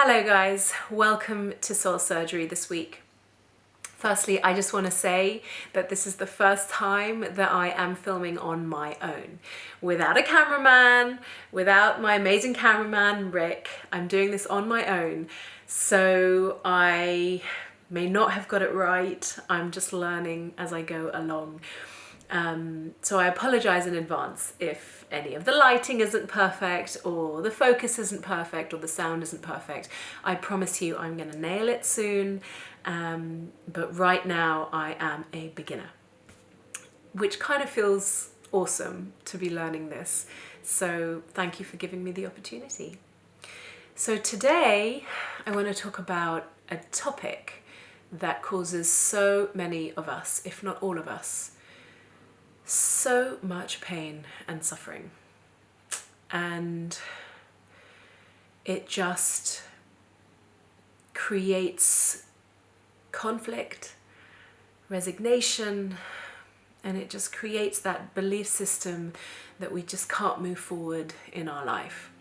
Hello guys, welcome to Soul Surgery this week. Firstly, I just want to say that this is the first time that I am filming on my own. Without a cameraman, without my amazing cameraman Rick, I'm doing this on my own. So I may not have got it right, I'm just learning as I go along. So I apologize in advance if any of the lighting isn't perfect or the focus isn't perfect or the sound isn't perfect. I promise you I'm going to nail it soon, but right now I am a beginner, which kind of feels awesome to be learning this. So thank you for giving me the opportunity. So today I want to talk about a topic that causes so many of us, if not all of us, so much pain and suffering, and it just creates conflict, resignation, and it just creates that belief system that we just can't move forward in our life.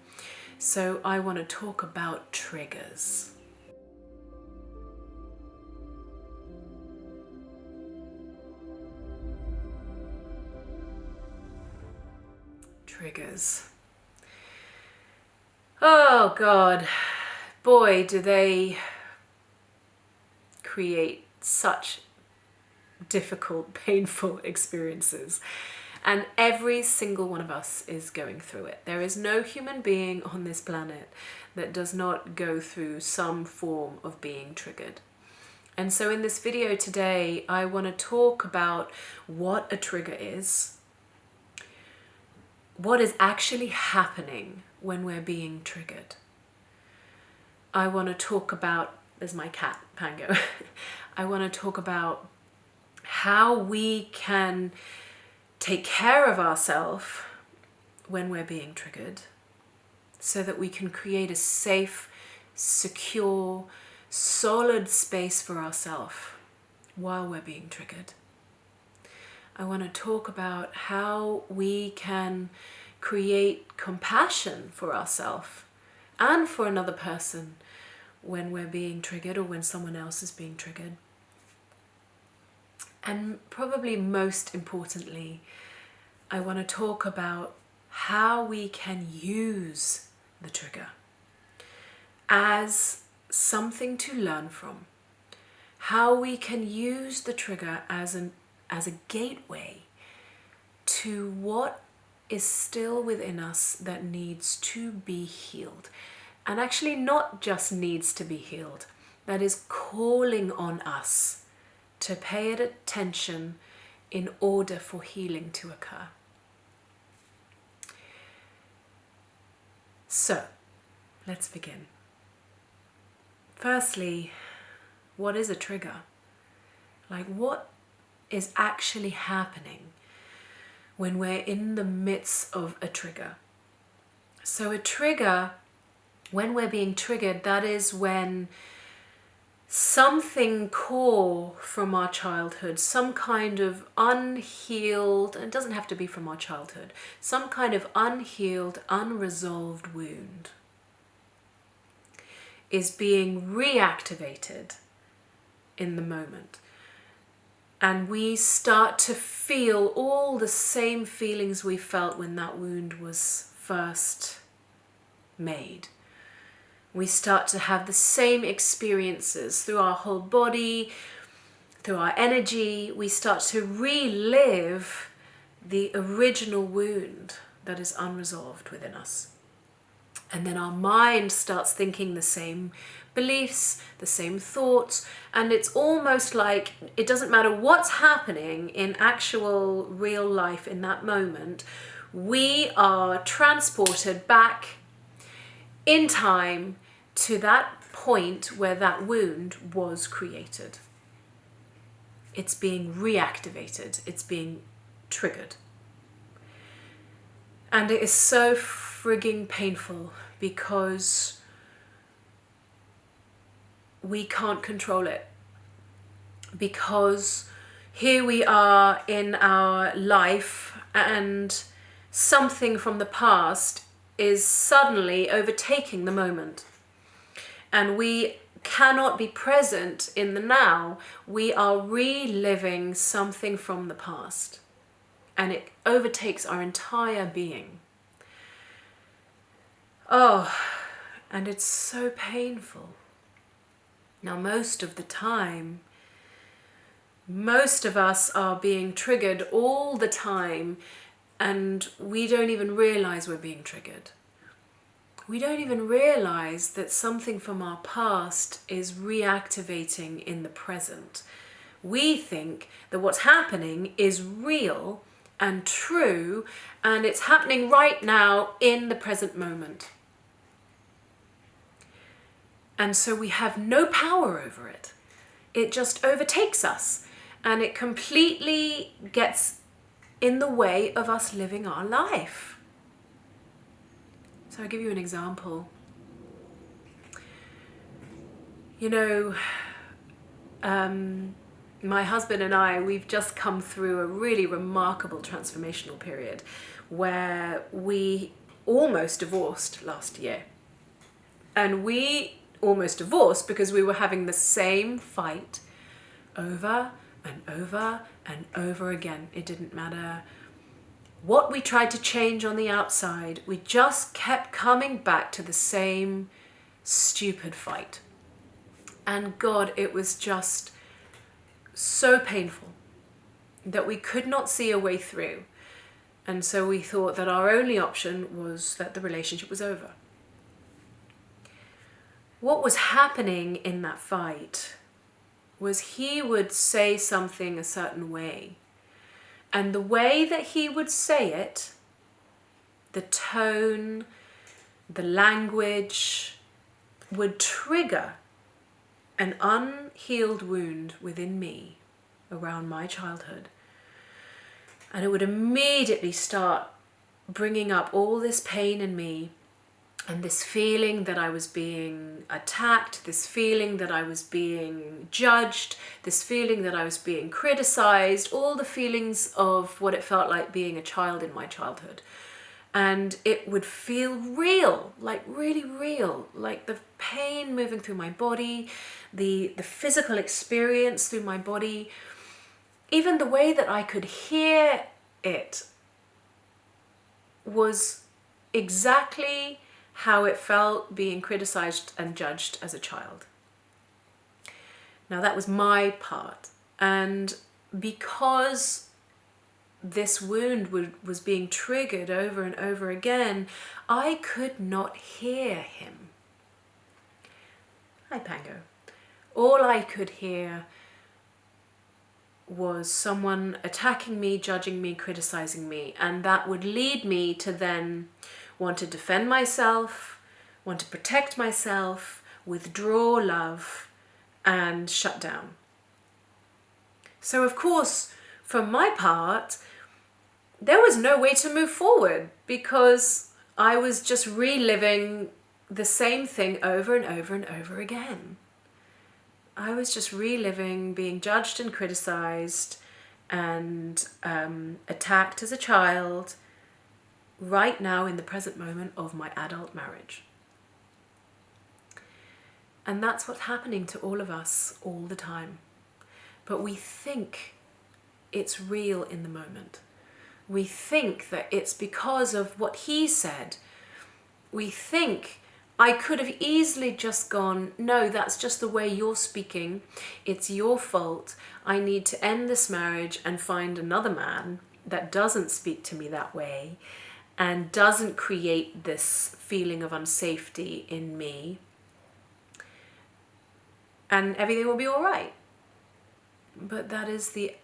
So I want to talk about triggers. Triggers. Oh God, boy, do they create such difficult, painful experiences. And every single one of us is going through it. There is no human being on this planet that does not go through some form of being triggered. And so in this video today, I want to talk about what a trigger is, what is actually happening when we're being triggered. I want to talk about, there's my cat, Pango. I want to talk about how we can take care of ourselves when we're being triggered so that we can create a safe, secure, solid space for ourselves while we're being triggered. I want to talk about how we can create compassion for ourselves and for another person when we're being triggered or when someone else is being triggered. And probably most importantly, I want to talk about how we can use the trigger as something to learn from, how we can use the trigger as a gateway to what is still within us that needs to be healed. And actually not just needs to be healed, that is calling on us to pay it attention in order for healing to occur. So, let's begin. Firstly, what is a trigger? Like, what is actually happening when we're in the midst of a trigger? So a trigger, when we're being triggered, that is when something core from our childhood, some kind of unhealed, and it doesn't have to be from our childhood, some kind of unhealed, unresolved wound is being reactivated in the moment. And we start to feel all the same feelings we felt when that wound was first made. We start to have the same experiences through our whole body, through our energy. We start to relive the original wound that is unresolved within us. And then our mind starts thinking the same beliefs, the same thoughts, and it's almost like it doesn't matter what's happening in actual real life in that moment, we are transported back in time to that point where that wound was created. It's being reactivated, it's being triggered. And it is so frigging painful because we can't control it. Because here we are in our life and something from the past is suddenly overtaking the moment. and we cannot be present in the now. We are reliving something from the past, and it overtakes our entire being. Oh, and it's so painful. Now, most of the time, most of us are being triggered all the time, and we don't even realize we're being triggered. We don't even realize that something from our past is reactivating in the present. We think that what's happening is real and true, and it's happening right now in the present moment. And so we have no power over it. It just overtakes us, and it completely gets in the way of us living our life. So I'll give you an example. You know, my husband and I, we've just come through a really remarkable transformational period where we almost divorced last year. And we almost divorced because we were having the same fight over and over and over again. It didn't matter what we tried to change on the outside, we just kept coming back to the same stupid fight. And God, it was just so painful that we could not see a way through. And so we thought that our only option was that the relationship was over. What was happening in that fight was he would say something a certain way. And the way that he would say it, the tone, the language, would trigger an unhealed wound within me around my childhood. And it would immediately start bringing up all this pain in me, and this feeling that I was being attacked, this feeling that I was being judged, this feeling that I was being criticized, all the feelings of what it felt like being a child in my childhood. And it would feel real, like really real, like the pain moving through my body, the physical experience through my body, even the way that I could hear it was exactly how it felt being criticized and judged as a child. Now that was my part, and because this wound was being triggered over and over again, I could not hear him. Hi, Pango. All I could hear was someone attacking me, judging me, criticizing me, and that would lead me to then want to defend myself, want to protect myself, withdraw love, and shut down. So of course, from my part, there was no way to move forward because I was just reliving the same thing over and over and over again. I was just reliving being judged and criticized and attacked as a child, right now in the present moment of my adult marriage. And that's what's happening to all of us all the time. But we think it's real in the moment. We think that it's because of what he said. We think I could have easily just gone, no, that's just the way you're speaking. It's your fault. I need to end this marriage and find another man that doesn't speak to me that way and doesn't create this feeling of unsafety in me, and everything will be all right. But that is the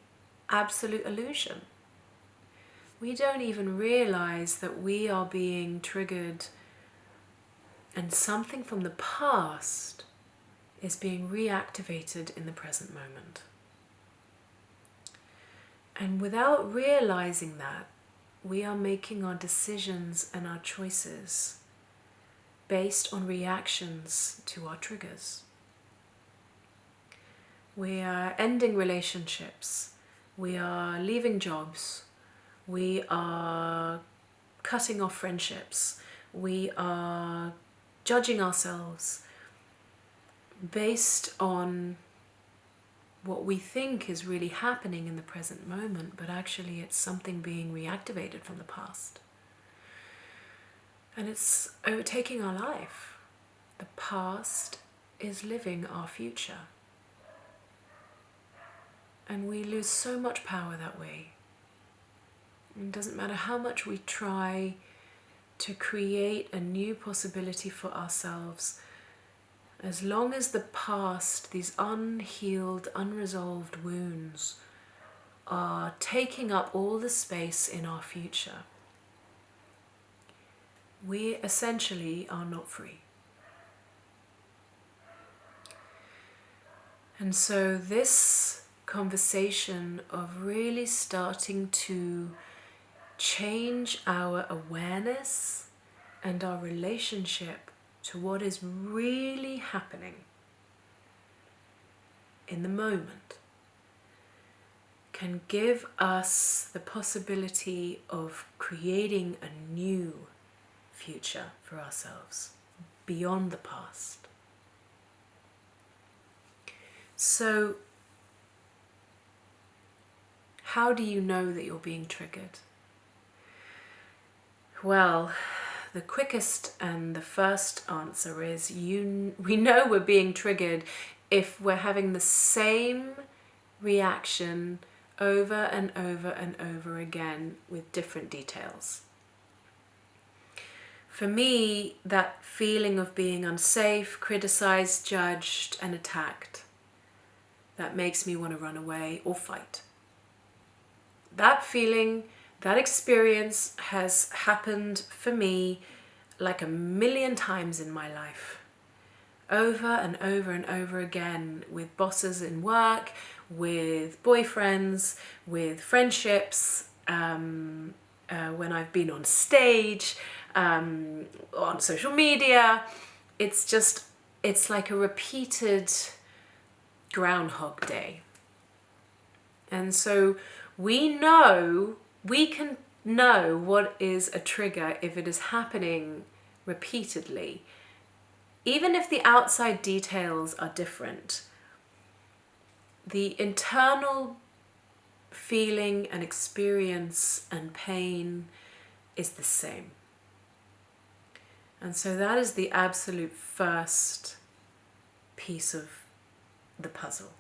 absolute illusion. We don't even realize that we are being triggered and something from the past is being reactivated in the present moment. And without realizing that, we are making our decisions and our choices based on reactions to our triggers. We are ending relationships, we are leaving jobs, we are cutting off friendships, we are judging ourselves based on what we think is really happening in the present moment, but actually it's something being reactivated from the past. And it's overtaking our life. The past is living our future. And we lose so much power that way. It doesn't matter how much we try to create a new possibility for ourselves, as long as the past, these unhealed, unresolved wounds, are taking up all the space in our future, we essentially are not free. And so this conversation of really starting to change our awareness and our relationship to what is really happening in the moment can give us the possibility of creating a new future for ourselves beyond the past. So, how do you know that you're being triggered? Well, the quickest and the first answer is we know we're being triggered if we're having the same reaction over and over and over again with different details. For me, that feeling of being unsafe, criticized, judged, and attacked, that makes me want to run away or fight. That feeling, that experience has happened for me like a million times in my life. Over and over and over again, with bosses in work, with boyfriends, with friendships, when I've been on stage, on social media. It's like a repeated Groundhog Day. And so we can know what is a trigger if it is happening repeatedly. Even if the outside details are different, the internal feeling and experience and pain is the same. And so that is the absolute first piece of the puzzle.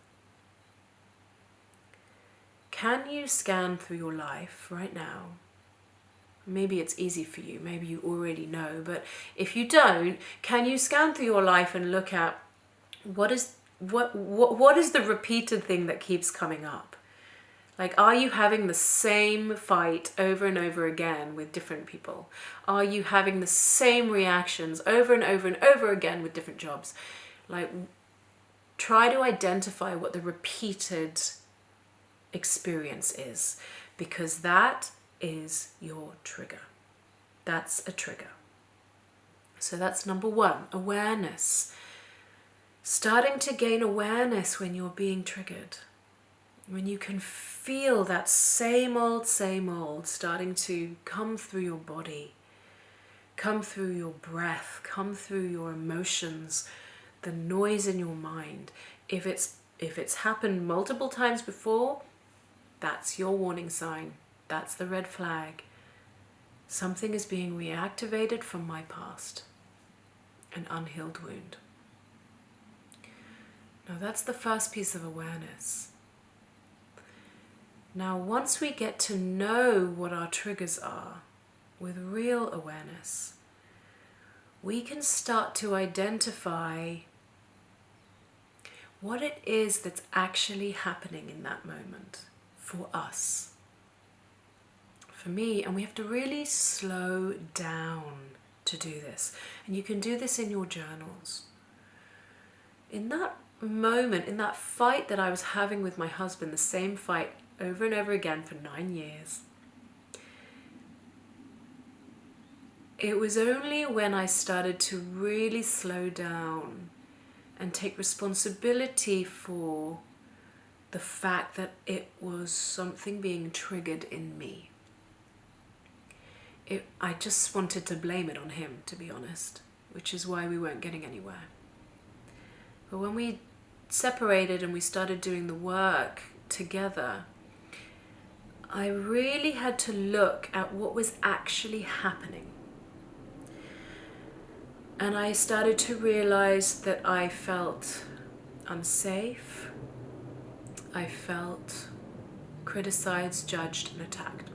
Can you scan through your life right now? Maybe it's easy for you, maybe you already know, but if you don't, can you scan through your life and look at what is the repeated thing that keeps coming up? Like, are you having the same fight over and over again with different people? Are you having the same reactions over and over and over again with different jobs? Like, try to identify what the repeated experience is, because that is your trigger. That's a trigger. So that's number one, awareness. Starting to gain awareness when you're being triggered. When you can feel that same old starting to come through your body, come through your breath, come through your emotions, the noise in your mind. If it's happened multiple times before, that's your warning sign. That's the red flag. Something is being reactivated from my past. An unhealed wound. Now that's the first piece of awareness. Now once we get to know what our triggers are with real awareness, we can start to identify what it is that's actually happening in that moment for us. For me, and we have to really slow down to do this. And you can do this in your journals. In that moment, in that fight that I was having with my husband, the same fight over and over again for 9 years, it was only when I started to really slow down and take responsibility for the fact that it was something being triggered in me. I just wanted to blame it on him, to be honest, which is why we weren't getting anywhere. But when we separated and we started doing the work together, I really had to look at what was actually happening. And I started to realize that I felt unsafe. I felt criticized, judged, and attacked.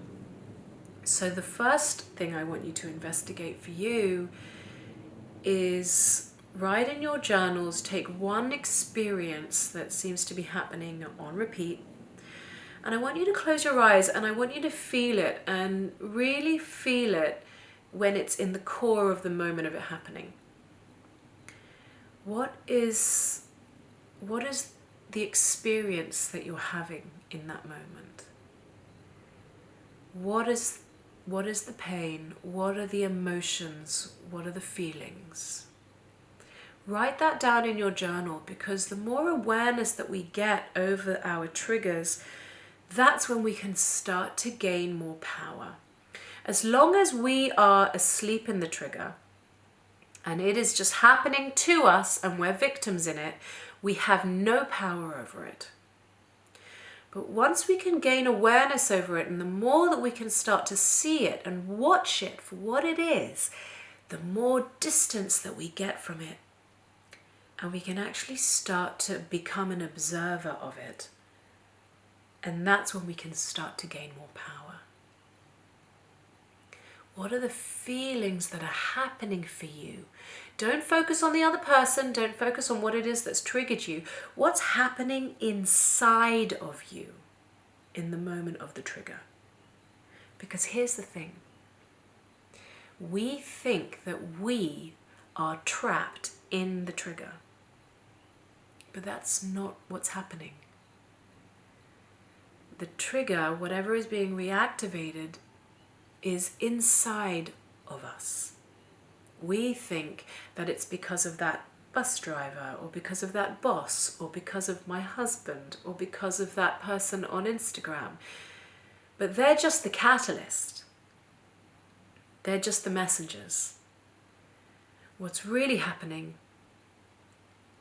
So the first thing I want you to investigate for you is write in your journals, take one experience that seems to be happening on repeat, and I want you to close your eyes and I want you to feel it, and really feel it when it's in the core of the moment of it happening. What is the experience that you're having in that moment? What is the pain? What are the emotions? What are the feelings? Write that down in your journal, because the more awareness that we get over our triggers, that's when we can start to gain more power. As long as we are asleep in the trigger and it is just happening to us and we're victims in it, we have no power over it. But once we can gain awareness over it, and the more that we can start to see it and watch it for what it is, the more distance that we get from it. And we can actually start to become an observer of it. And that's when we can start to gain more power. What are the feelings that are happening for you? Don't focus on the other person. Don't focus on what it is that's triggered you. What's happening inside of you in the moment of the trigger? Because here's the thing. We think that we are trapped in the trigger. But that's not what's happening. The trigger, whatever is being reactivated, is inside of us. We think that it's because of that bus driver, or because of that boss, or because of my husband, or because of that person on Instagram. But they're just the catalyst. They're just the messengers. What's really happening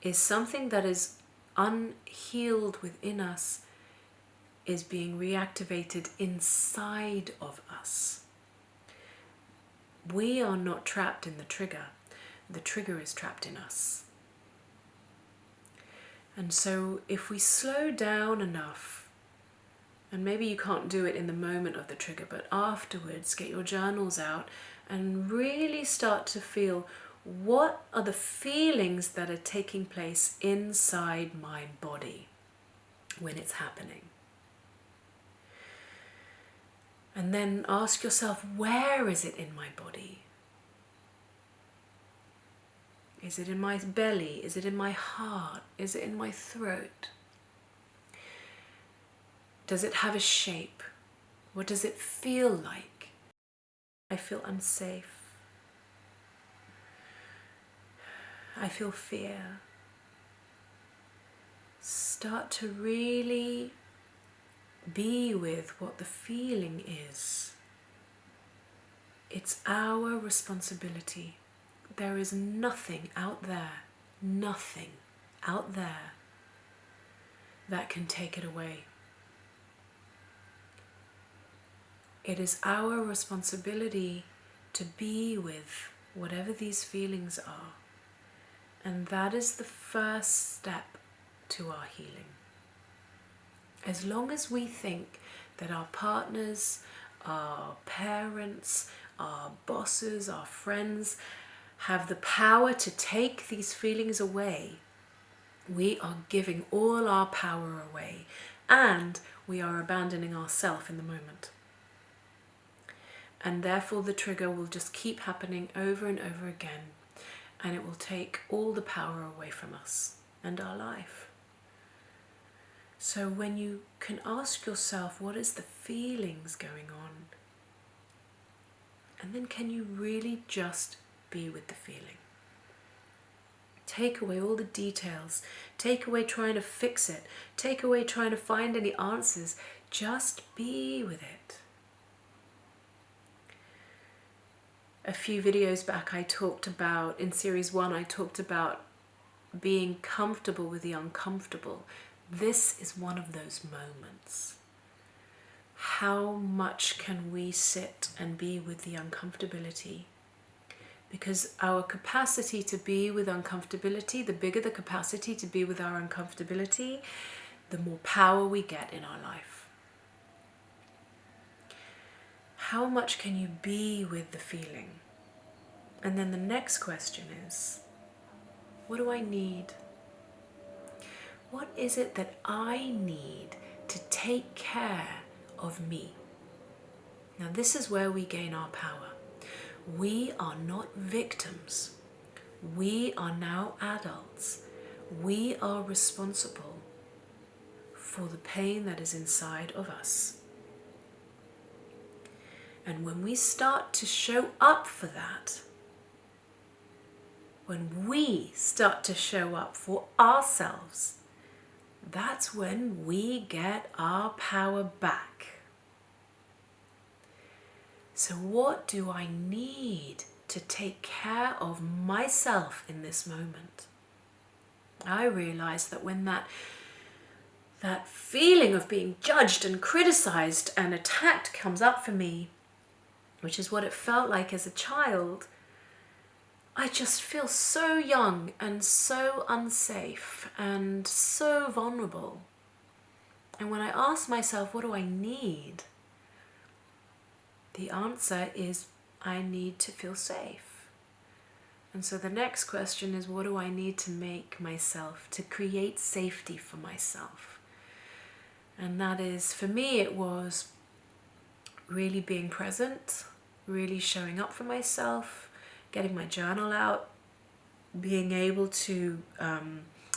is something that is unhealed within us is being reactivated inside of us. We are not trapped in the trigger is trapped in us. And so if we slow down enough, and maybe you can't do it in the moment of the trigger, but afterwards get your journals out and really start to feel, what are the feelings that are taking place inside my body when it's happening? And then ask yourself, where is it in my body? Is it in my belly? Is it in my heart? Is it in my throat? Does it have a shape? What does it feel like? I feel unsafe. I feel fear. Start to really be with what the feeling is. It's our responsibility. There is nothing out there that can take it away. It is our responsibility to be with whatever these feelings are. And that is the first step to our healing. As long as we think that our partners, our parents, our bosses, our friends have the power to take these feelings away, we are giving all our power away, and we are abandoning ourselves in the moment. And therefore the trigger will just keep happening over and over again, and it will take all the power away from us and our life. So when you can ask yourself, what is the feelings going on? And then can you really just be with the feeling? Take away all the details. Take away trying to fix it. Take away trying to find any answers. Just be with it. A few videos back I talked about, in series 1, I talked about being comfortable with the uncomfortable, this is one of those moments. How much can we sit and be with the uncomfortability? Because our capacity to be with uncomfortability, the bigger the capacity to be with our uncomfortability, the more power we get in our life. How much can you be with the feeling? And then the next question is, what do I need? What is it that I need to take care of me? Now this is where we gain our power. We are not victims. We are now adults. We are responsible for the pain that is inside of us. And when we start to show up for that, when we start to show up for ourselves, that's when we get our power back. So what do I need to take care of myself in this moment? I realized that when that feeling of being judged and criticized and attacked comes up for me, which is what it felt like as a child, I just feel so young and so unsafe and so vulnerable. And when I ask myself, what do I need? The answer is, I need to feel safe. And so the next question is, what do I need to make myself, to create safety for myself? And that is, for me, it was really being present, really showing up for myself, getting my journal out, being able to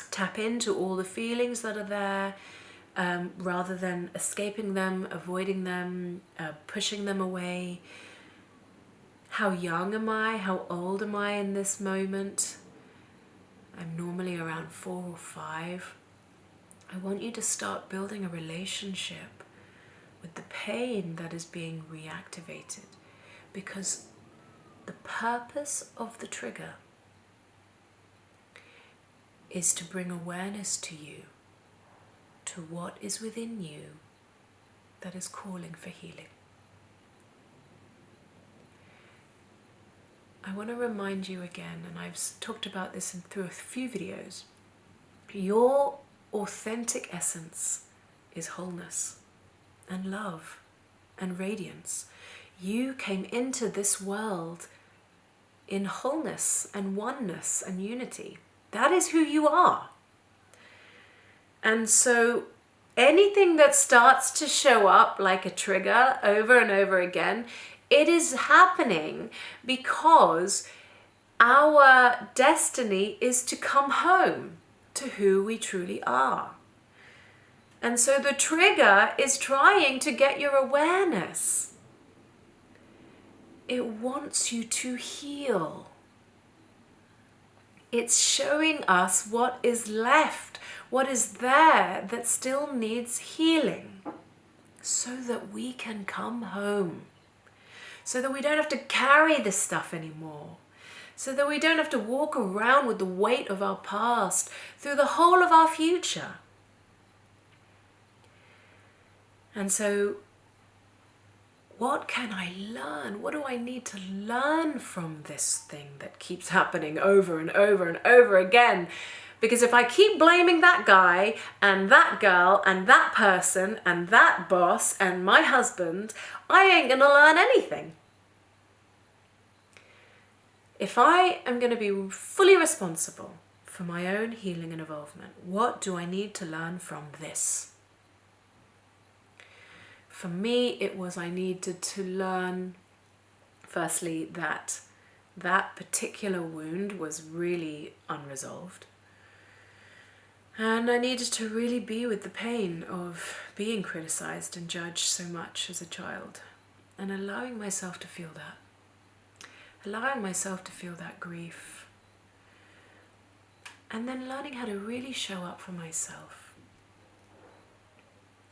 tap into all the feelings that are there, rather than escaping them, avoiding them, pushing them away. How young am I? How old am I in this moment? I'm normally around 4 or 5. I want you to start building a relationship with the pain that is being reactivated, because the purpose of the trigger is to bring awareness to you, to what is within you that is calling for healing. I want to remind you again, and I've talked about this through a few videos, your authentic essence is wholeness and love and radiance. You came into this world in wholeness and oneness and unity. That is who you are. And so anything that starts to show up like a trigger over and over again, it is happening because our destiny is to come home to who we truly are. And so the trigger is trying to get your awareness. It wants you to heal. It's showing us what is left, what is there that still needs healing, so that we can come home, so that we don't have to carry this stuff anymore, so that we don't have to walk around with the weight of our past through the whole of our future. And so, what can I learn? What do I need to learn from this thing that keeps happening over and over and over again? Because if I keep blaming that guy and that girl and that person and that boss and my husband, I ain't gonna learn anything. If I am gonna be fully responsible for my own healing and evolvement, what do I need to learn from this? For me, it was I needed to learn, firstly, that that particular wound was really unresolved. And I needed to really be with the pain of being criticized and judged so much as a child, and allowing myself to feel that. Allowing myself to feel that grief. And then learning how to really show up for myself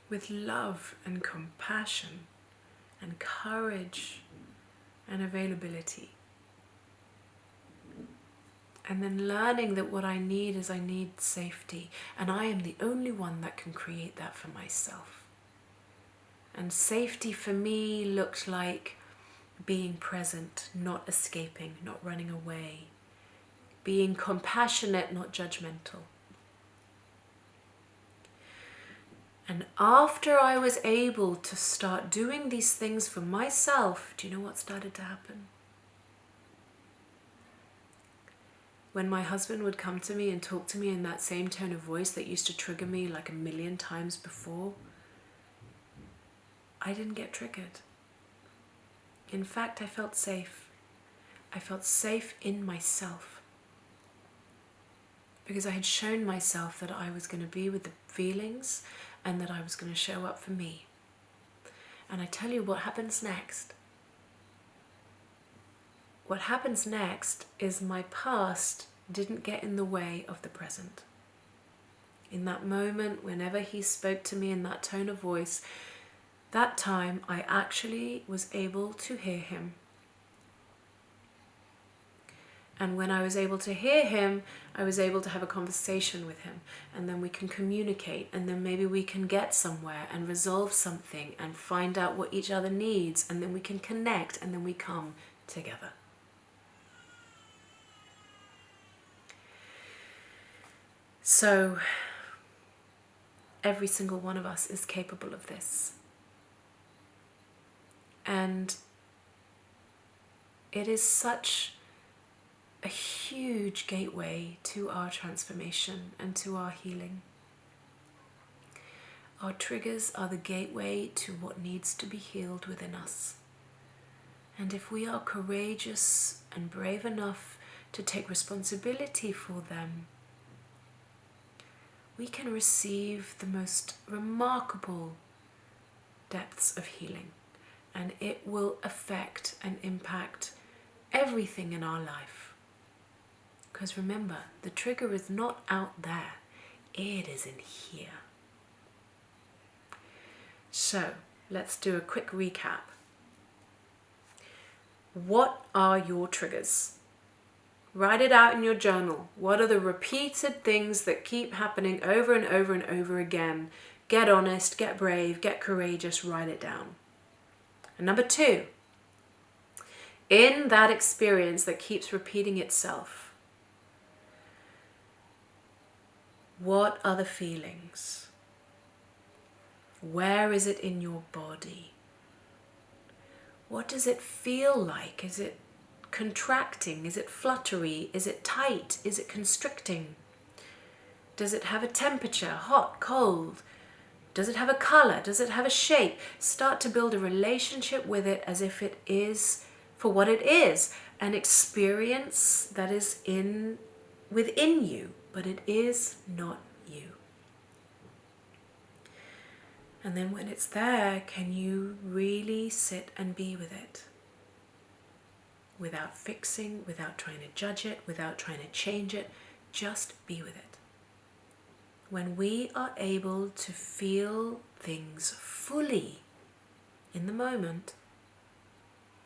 with love and compassion and courage and availability. And then learning that what I need is I need safety. And I am the only one that can create that for myself. And safety for me looked like being present, not escaping, not running away. Being compassionate, not judgmental. And after I was able to start doing these things for myself, do you know what started to happen? When my husband would come to me and talk to me in that same tone of voice that used to trigger me like 1,000,000 times before, I didn't get triggered. In fact, I felt safe. I felt safe in myself. Because I had shown myself that I was going to be with the feelings and that I was going to show up for me. And I tell you what happens next. What happens next is my past didn't get in the way of the present. In that moment, whenever he spoke to me in that tone of voice, that time I actually was able to hear him. And when I was able to hear him, I was able to have a conversation with him. And then we can communicate, and then maybe we can get somewhere and resolve something and find out what each other needs, and then we can connect, and then we come together. So, every single one of us is capable of this. And it is such a huge gateway to our transformation and to our healing. Our triggers are the gateway to what needs to be healed within us. And if we are courageous and brave enough to take responsibility for them, we can receive the most remarkable depths of healing, and it will affect and impact everything in our life. Because remember, the trigger is not out there, it is in here. So, let's do a quick recap. What are your triggers? Write it out in your journal. What are the repeated things that keep happening over and over and over again? Get honest, get brave, get courageous, write it down. And number 2, in that experience that keeps repeating itself, what are the feelings? Where is it in your body? What does it feel like? Is it contracting? Is it fluttery? Is it tight? Is it constricting? Does it have a temperature, hot, cold? Does it have a color? Does it have a shape? Start to build a relationship with it as if it is for what it is, an experience that is within you, but it is not you. And then when it's there, can you really sit and be with it? Without fixing, without trying to judge it, without trying to change it, just be with it. When we are able to feel things fully in the moment,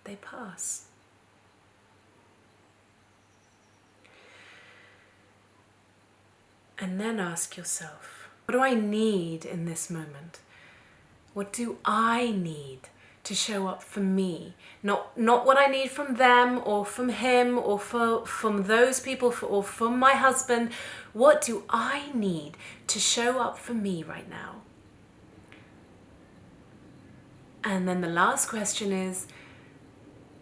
they pass. And then ask yourself, what do I need in this moment? What do I need to show up for me? Not what I need from them or from him or from those people or from my husband. What do I need to show up for me right now? And then the last question is,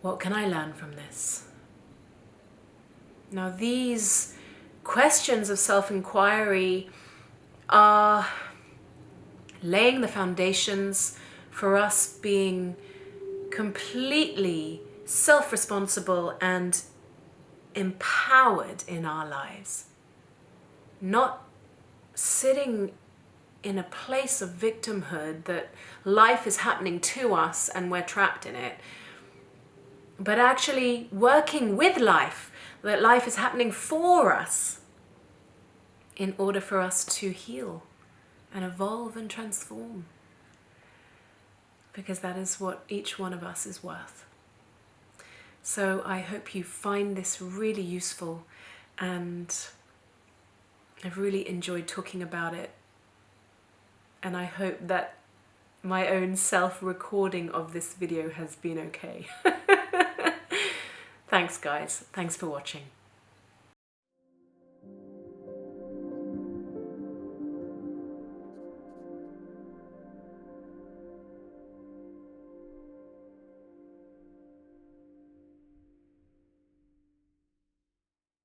what can I learn from this? Now these questions of self-inquiry are laying the foundations for us being completely self-responsible and empowered in our lives. Not sitting in a place of victimhood that life is happening to us and we're trapped in it, but actually working with life, that life is happening for us in order for us to heal and evolve and transform. Because that is what each one of us is worth. So I hope you find this really useful, and I've really enjoyed talking about it, and I hope that my own self-recording of this video has been okay. Thanks guys, thanks for watching.